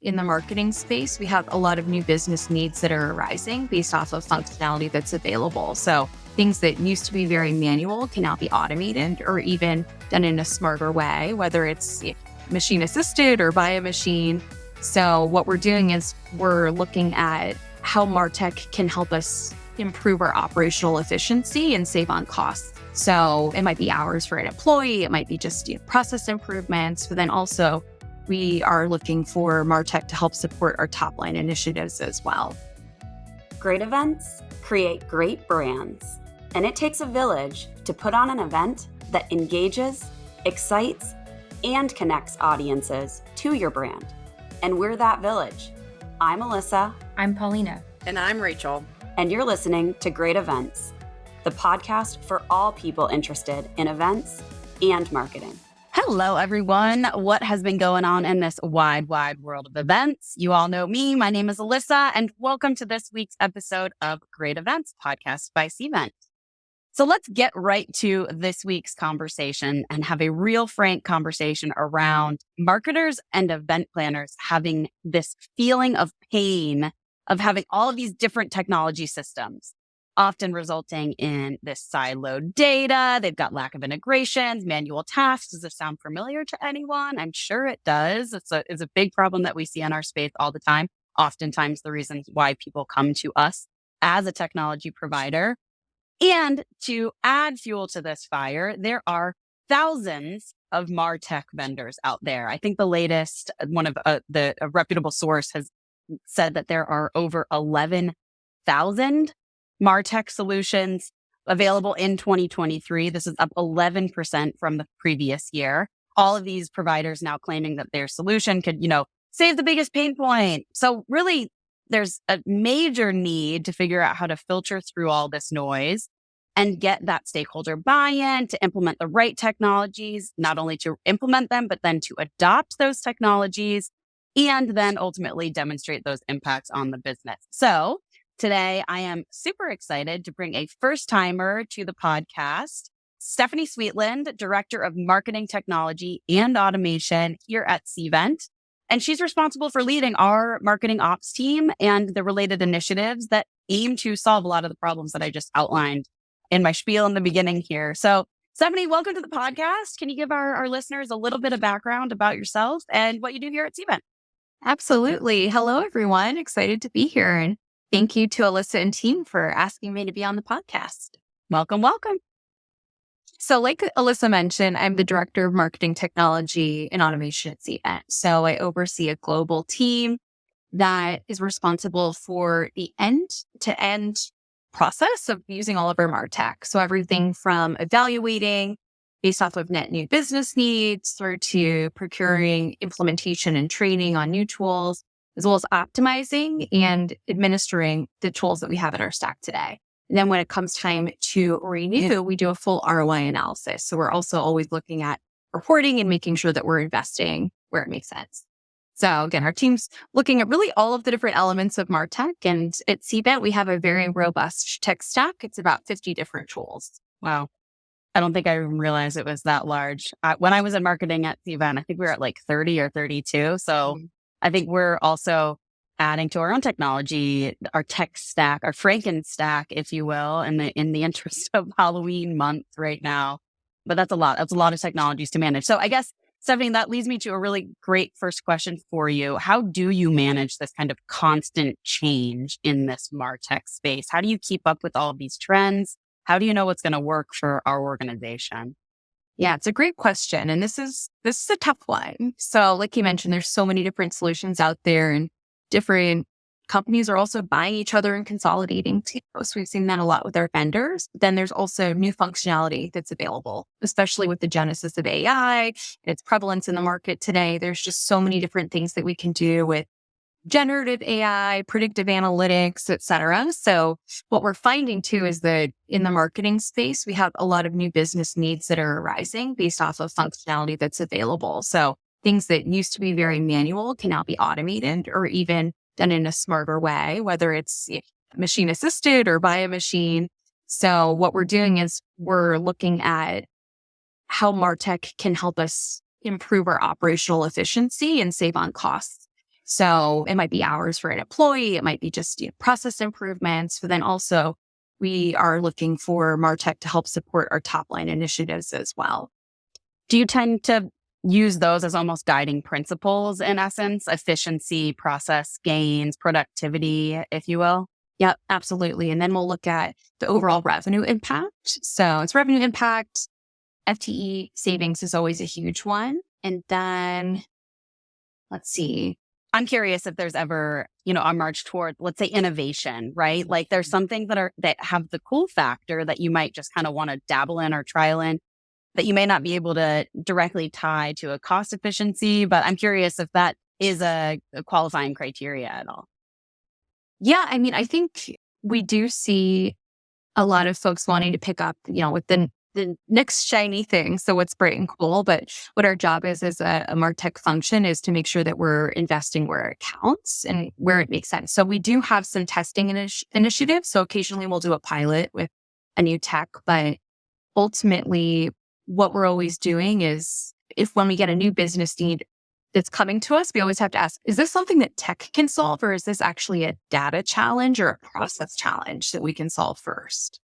in the marketing space, we have a lot of new business needs that are arising based off of functionality that's available. So things that used to be very manual can now be automated or even done in a smarter way, whether it's machine assisted or by a machine. So what we're doing is we're looking at how Martech can help us improve our operational efficiency and save on costs. So it might be hours for an employee, it might be just process improvements, but then also we are looking for Martech to help support our top line initiatives as well. Great events create great brands, and it takes a village to put on an event that engages, excites, and connects audiences to your brand. And we're that village. I'm Alyssa. I'm Paulina. And I'm Rachel. And you're listening to Great Events, the podcast for all people interested in events and marketing. Hello, everyone. What has been going on in this wide world of events? You all know me. My name is Alyssa, and welcome to this week's episode of Great Events podcast by Cvent. So let's get right to this week's conversation and have a real frank conversation around marketers and event planners having this feeling of pain of having all of these different technology systems, often resulting in this siloed data. They've got lack of integrations, manual tasks. Does this sound familiar to anyone? I'm sure it does. It's a big problem that we see in our space all the time. Oftentimes the reasons why people come to us as a technology provider. And to add fuel to this fire, there are thousands of Martech vendors out there. I think the latest, a reputable source has said that there are over 11,000 Martech solutions available in 2023. This is up 11% from the previous year. All of these providers now claiming that their solution could, save the biggest pain point. So really, there's a major need to figure out how to filter through all this noise and get that stakeholder buy-in to implement the right technologies, not only to implement them, but then to adopt those technologies and then ultimately demonstrate those impacts on the business. So today, I am super excited to bring a first-timer to the podcast, Stephanie Sweetland, Director of Marketing Technology and Automation here at Cvent. And she's responsible for leading our marketing ops team and the related initiatives that aim to solve a lot of the problems that I just outlined in my spiel in the beginning here. So Stephanie, welcome to the podcast. Can you give our listeners a little bit of background about yourself and what you do here at Cvent? Absolutely. Hello, everyone. Excited to be here. And thank you to Alyssa and team for asking me to be on the podcast. Welcome. So like Alyssa mentioned, I'm the Director of Marketing Technology and Automation at Cvent. So I oversee a global team that is responsible for the end-to-end process of using all of our Martech. So everything from evaluating based off of net new business needs through to procuring implementation and training on new tools, as well as optimizing and administering the tools that we have in our stack today. And then when it comes time to renew, we do a full ROI analysis. So we're also always looking at reporting and making sure that we're investing where it makes sense. So again, our team's looking at really all of the different elements of Martech. And at Cvent, we have a very robust tech stack. It's about 50 different tools. Wow. I don't think I even realized it was that large. When I was in marketing at Cvent, I think we were at like 30 or 32. So I think we're also adding to our own technology, our tech stack, our Frankenstack, if you will, in the interest of Halloween month right now. But that's a lot. That's a lot of technologies to manage. So I guess, Stephanie, that leads me to a really great first question for you. How do you manage this kind of constant change in this Martech space? How do you keep up with all of these trends? How do you know what's going to work for our organization? Yeah, it's a great question. And this is a tough one. So like you mentioned, there's so many different solutions out there and different companies are also buying each other and consolidating too. So we've seen that a lot with our vendors. Then there's also new functionality that's available, especially with the genesis of AI and its prevalence in the market today. There's just so many different things that we can do with generative AI, predictive analytics, et cetera. So what we're finding too is that in the marketing space, we have a lot of new business needs that are arising based off of functionality that's available. So things that used to be very manual can now be automated or even done in a smarter way, whether it's machine assisted or by a machine. So what we're doing is we're looking at how Martech can help us improve our operational efficiency and save on costs. So it might be hours for an employee. It might be just process improvements. But then also we are looking for Martech to help support our top line initiatives as well. Do you tend to use those as almost guiding principles in essence, efficiency, process gains, productivity, if you will? Yep, absolutely. And then we'll look at the overall revenue impact. So it's revenue impact. FTE savings is always a huge one. And then let's see. I'm curious if there's ever, a march toward, let's say, innovation, right? Like there's some things that have the cool factor that you might just kind of want to dabble in or trial in that you may not be able to directly tie to a cost efficiency. But I'm curious if that is a qualifying criteria at all. Yeah, I mean, I think we do see a lot of folks wanting to pick up, with the next shiny thing. So what's bright and cool. But what our job is as a Martech function is to make sure that we're investing where it counts and where it makes sense. So we do have some testing initiatives. So occasionally we'll do a pilot with a new tech. But ultimately, what we're always doing is when we get a new business need that's coming to us, we always have to ask, is this something that tech can solve, or is this actually a data challenge or a process challenge that we can solve first?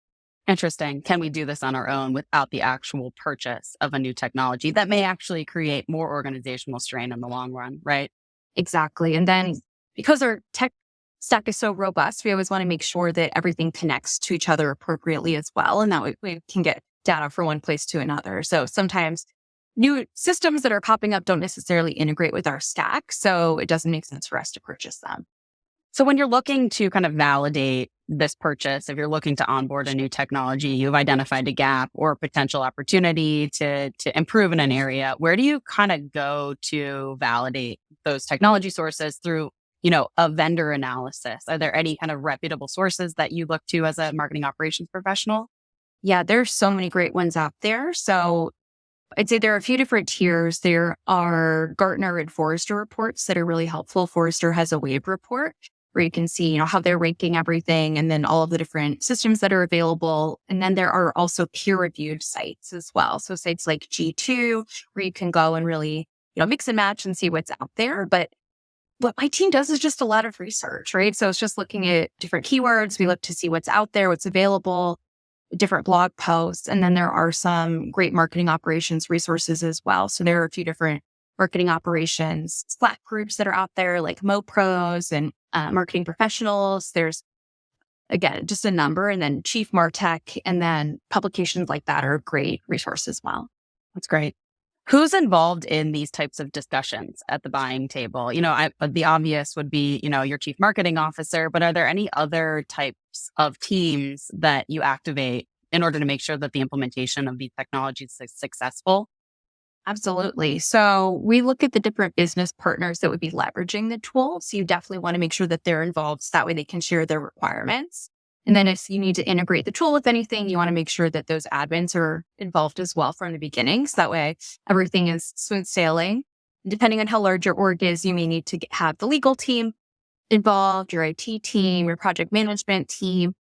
Interesting. Can we do this on our own without the actual purchase of a new technology that may actually create more organizational strain in the long run, right? Exactly. And then because our tech stack is so robust, we always want to make sure that everything connects to each other appropriately as well. And that we can get data from one place to another. So sometimes new systems that are popping up don't necessarily integrate with our stack. So it doesn't make sense for us to purchase them. So when you're looking to kind of validate this purchase, if you're looking to onboard a new technology, you've identified a gap or a potential opportunity to improve in an area, where do you kind of go to validate those technology sources through, a vendor analysis? Are there any kind of reputable sources that you look to as a marketing operations professional? Yeah, there's so many great ones out there. So I'd say there are a few different tiers. There are Gartner and Forrester reports that are really helpful. Forrester has a wave report where you can see, how they're ranking everything and then all of the different systems that are available. And then there are also peer-reviewed sites as well. So sites like G2, where you can go and really, mix and match and see what's out there. But what my team does is just a lot of research, right? So it's just looking at different keywords. We look to see what's out there, what's available, different blog posts. And then there are some great marketing operations resources as well. So there are a few different marketing operations Slack groups that are out there, like MoPros and marketing professionals. There's, again, just a number, and then Chief Martech, and then publications like that are a great resource as well. That's great. Who's involved in these types of discussions at the buying table? The obvious would be, your chief marketing officer, but are there any other types of teams that you activate in order to make sure that the implementation of these technologies is successful? Absolutely. So we look at the different business partners that would be leveraging the tool. So you definitely want to make sure that they're involved so that way they can share their requirements. And then if you need to integrate the tool with anything, you want to make sure that those admins are involved as well from the beginning. So that way everything is smooth sailing. Depending on how large your org is, you may need to have the legal team involved, your IT team, your project management team.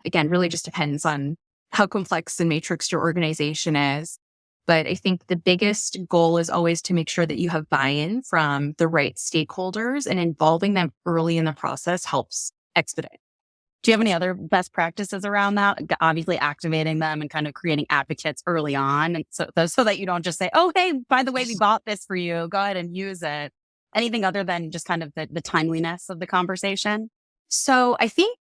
Again, really just depends on how complex and matrixed your organization is. But I think the biggest goal is always to make sure that you have buy-in from the right stakeholders, and involving them early in the process helps expedite. Do you have any other best practices around that? Obviously activating them and kind of creating advocates early on. And so that you don't just say, oh, hey, by the way, we bought this for you. Go ahead and use it. Anything other than just kind of the timeliness of the conversation? So I think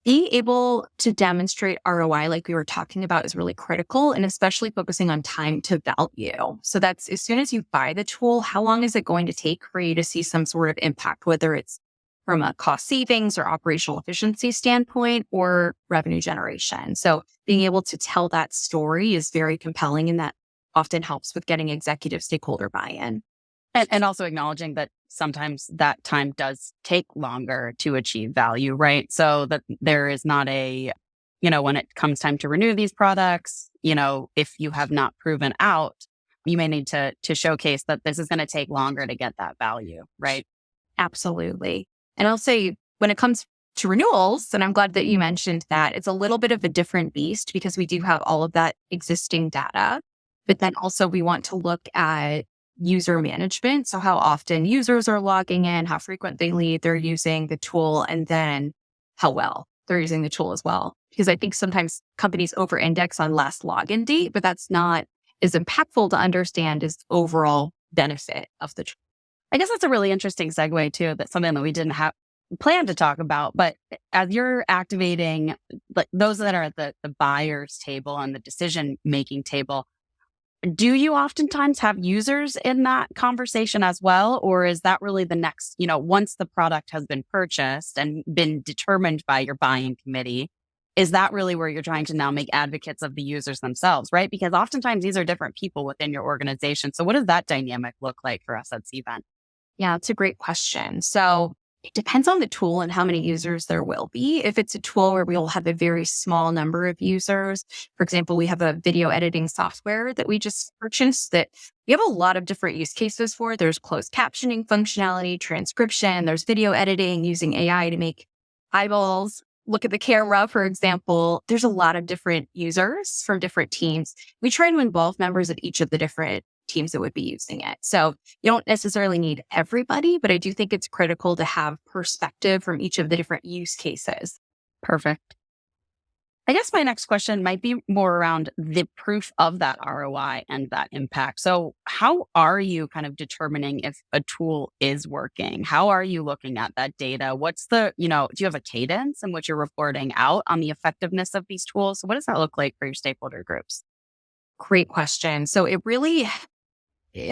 being able to demonstrate ROI, like we were talking about, is really critical, and especially focusing on time to value. So that's as soon as you buy the tool, how long is it going to take for you to see some sort of impact, whether it's from a cost savings or operational efficiency standpoint or revenue generation. So being able to tell that story is very compelling, and that often helps with getting executive stakeholder buy-in. And also acknowledging that sometimes that time does take longer to achieve value, right? So that there is not when it comes time to renew these products, if you have not proven out, you may need to showcase that this is going to take longer to get that value, right? Absolutely. And I'll say when it comes to renewals, and I'm glad that you mentioned that, it's a little bit of a different beast because we do have all of that existing data. But then also we want to look at user management. So how often users are logging in, how frequently they're using the tool, and then how well they're using the tool as well. Because I think sometimes companies over-index on last login date, but that's not as impactful to understand as overall benefit of the tool. I guess that's a really interesting segue too. That's something that we didn't have planned to talk about. But as you're activating like those that are at the buyer's table and the decision-making table, do you oftentimes have users in that conversation as well? Or is that really the next, once the product has been purchased and been determined by your buying committee, is that really where you're trying to now make advocates of the users themselves, right? Because oftentimes these are different people within your organization. So what does that dynamic look like for us at Cvent? Yeah, it's a great question. So it depends on the tool and how many users there will be. If it's a tool where we'll have a very small number of users, for example, we have a video editing software that we just purchased that we have a lot of different use cases for. There's closed captioning functionality, transcription, there's video editing using AI to make eyeballs look at the camera, for example. There's a lot of different users from different teams. We try to involve members of each of the different teams that would be using it. So you don't necessarily need everybody, but I do think it's critical to have perspective from each of the different use cases. Perfect. I guess my next question might be more around the proof of that ROI and that impact. So how are you kind of determining if a tool is working? How are you looking at that data? What's the, do you have a cadence in which you're reporting out on the effectiveness of these tools? What does that look like for your stakeholder groups? Great question. So it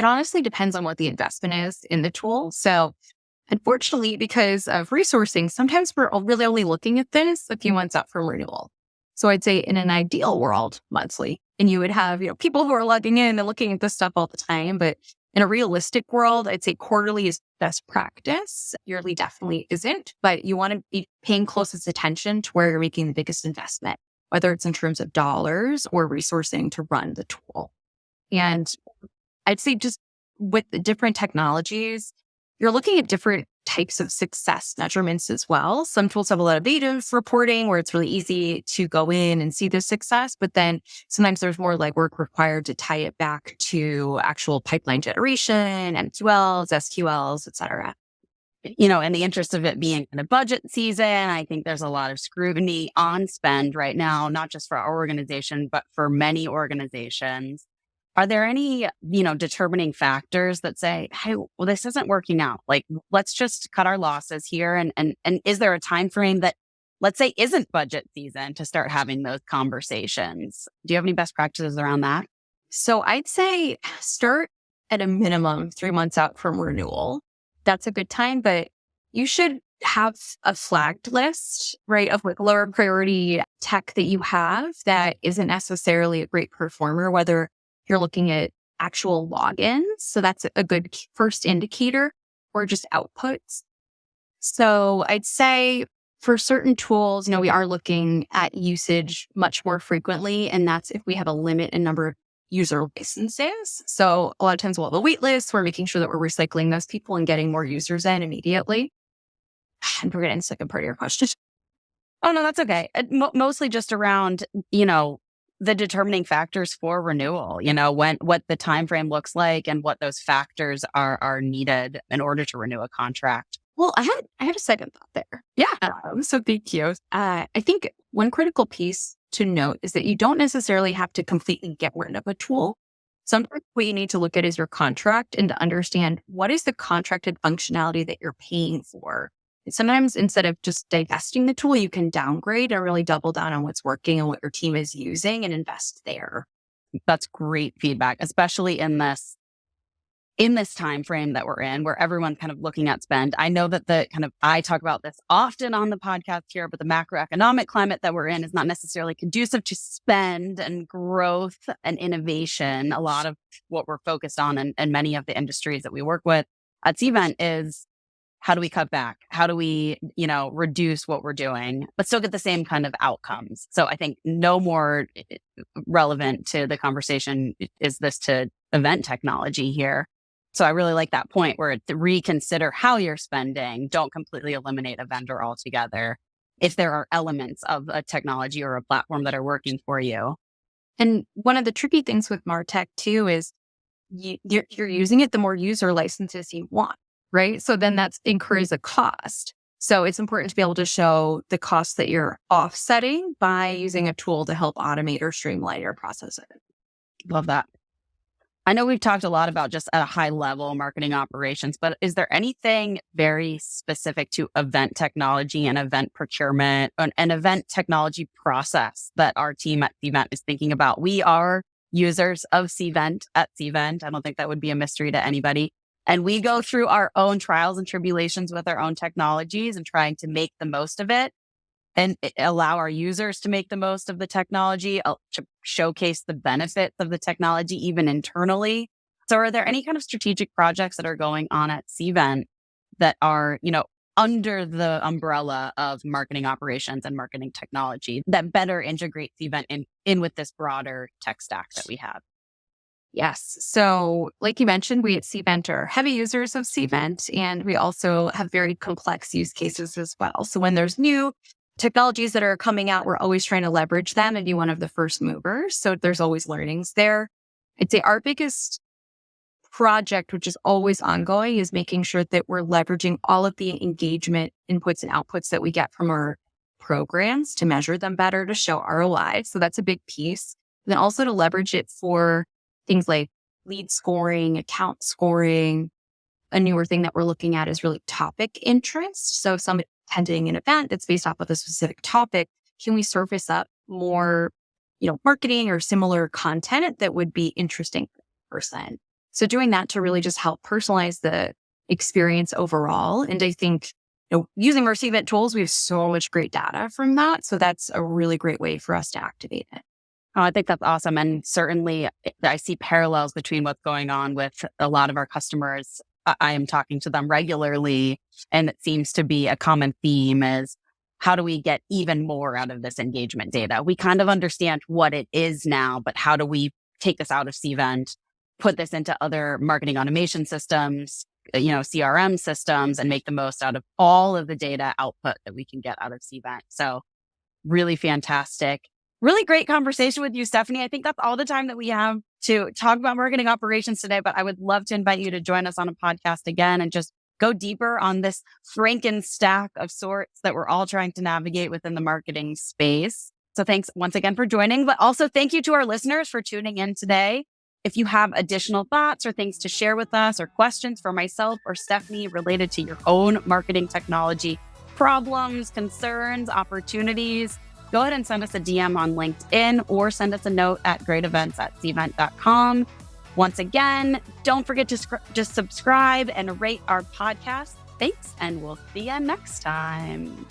honestly depends on what the investment is in the tool. So unfortunately, because of resourcing, sometimes we're really only looking at this a few months out from renewal. So I'd say in an ideal world, monthly, and you would have, people who are logging in and looking at this stuff all the time. But in a realistic world, I'd say quarterly is best practice. Yearly definitely isn't, but you want to be paying closest attention to where you're making the biggest investment, whether it's in terms of dollars or resourcing to run the tool. And I'd say just with the different technologies, you're looking at different types of success measurements as well. Some tools have a lot of data reporting where it's really easy to go in and see the success, but then sometimes there's more legwork required to tie it back to actual pipeline generation, MQLs, SQLs, et cetera. In the interest of it being in a budget season, I think there's a lot of scrutiny on spend right now, not just for our organization, but for many organizations. Are there any, determining factors that say, hey, well, this isn't working out? Like, let's just cut our losses here. And is there a time frame that, let's say, isn't budget season to start having those conversations? Do you have any best practices around that? So I'd say start at a minimum 3 months out from renewal. That's a good time, but you should have a flagged list, right, of like lower priority tech that you have that isn't necessarily a great performer, whether you're looking at actual logins. So that's a good first indicator, or just outputs. So I'd say for certain tools, we are looking at usage much more frequently. And that's if we have a limit in number of user licenses. So a lot of times we'll have a wait list. We're making sure that we're recycling those people and getting more users in immediately. And we're getting the second part of your question. Oh, no, that's okay. Mostly just around, the determining factors for renewal, what the time frame looks like and what those factors are needed in order to renew a contract. Well, I had a second thought there. Yeah. So thank you. I think one critical piece to note is that you don't necessarily have to completely get rid of a tool. Sometimes what you need to look at is your contract and to understand what is the contracted functionality that you're paying for. And sometimes instead of just divesting the tool, you can downgrade and really double down on what's working and what your team is using and invest there. That's great feedback, especially in this time frame that we're in, where everyone's kind of looking at spend. I know that I talk about this often on the podcast here, but the macroeconomic climate that we're in is not necessarily conducive to spend and growth and innovation. A lot of what we're focused on and many of the industries that we work with at Cvent is, how do we cut back? How do we, reduce what we're doing, but still get the same kind of outcomes? So I think no more relevant to the conversation is this to event technology here. So I really like that point where to reconsider how you're spending. Don't completely eliminate a vendor altogether if there are elements of a technology or a platform that are working for you. And one of the tricky things with Martech too is you're using it, the more user licenses you want, right? So then that incurs a cost. So it's important to be able to show the cost that you're offsetting by using a tool to help automate or streamline your processes. Love that. I know we've talked a lot about just at a high level marketing operations, but is there anything very specific to event technology and event procurement, an event technology process that our team at Cvent is thinking about? We are users of Cvent at Cvent. I don't think that would be a mystery to anybody. And we go through our own trials and tribulations with our own technologies and trying to make the most of it and allow our users to make the most of the technology, to showcase the benefits of the technology, even internally. So are there any kind of strategic projects that are going on at Cvent that are, under the umbrella of marketing operations and marketing technology that better integrate Cvent in with this broader tech stack that we have? Yes. So like you mentioned, we at Cvent are heavy users of Cvent, and we also have very complex use cases as well. So when there's new technologies that are coming out, we're always trying to leverage them and be one of the first movers. So there's always learnings there. I'd say our biggest project, which is always ongoing, is making sure that we're leveraging all of the engagement inputs and outputs that we get from our programs to measure them better, to show ROI. So that's a big piece. And then also to leverage it for things like lead scoring, account scoring. A newer thing that we're looking at is really topic interest. So if somebody attending an event that's based off of a specific topic, can we surface up more, marketing or similar content that would be interesting for the person? So doing that to really just help personalize the experience overall. And I think, using our Cvent tools, we have so much great data from that. So that's a really great way for us to activate it. Oh, I think that's awesome. And certainly I see parallels between what's going on with a lot of our customers. I am talking to them regularly, and it seems to be a common theme is how do we get even more out of this engagement data? We kind of understand what it is now, but how do we take this out of Cvent, put this into other marketing automation systems, CRM systems, and make the most out of all of the data output that we can get out of Cvent? So really fantastic. Really great conversation with you, Stephanie. I think that's all the time that we have to talk about marketing operations today, but I would love to invite you to join us on a podcast again and just go deeper on this Frankenstack of sorts that we're all trying to navigate within the marketing space. So thanks once again for joining, but also thank you to our listeners for tuning in today. If you have additional thoughts or things to share with us or questions for myself or Stephanie related to your own marketing technology problems, concerns, opportunities, go ahead and send us a DM on LinkedIn or send us a note at greatevents@cvent.com. Once again, don't forget to just subscribe and rate our podcast. Thanks, and we'll see you next time.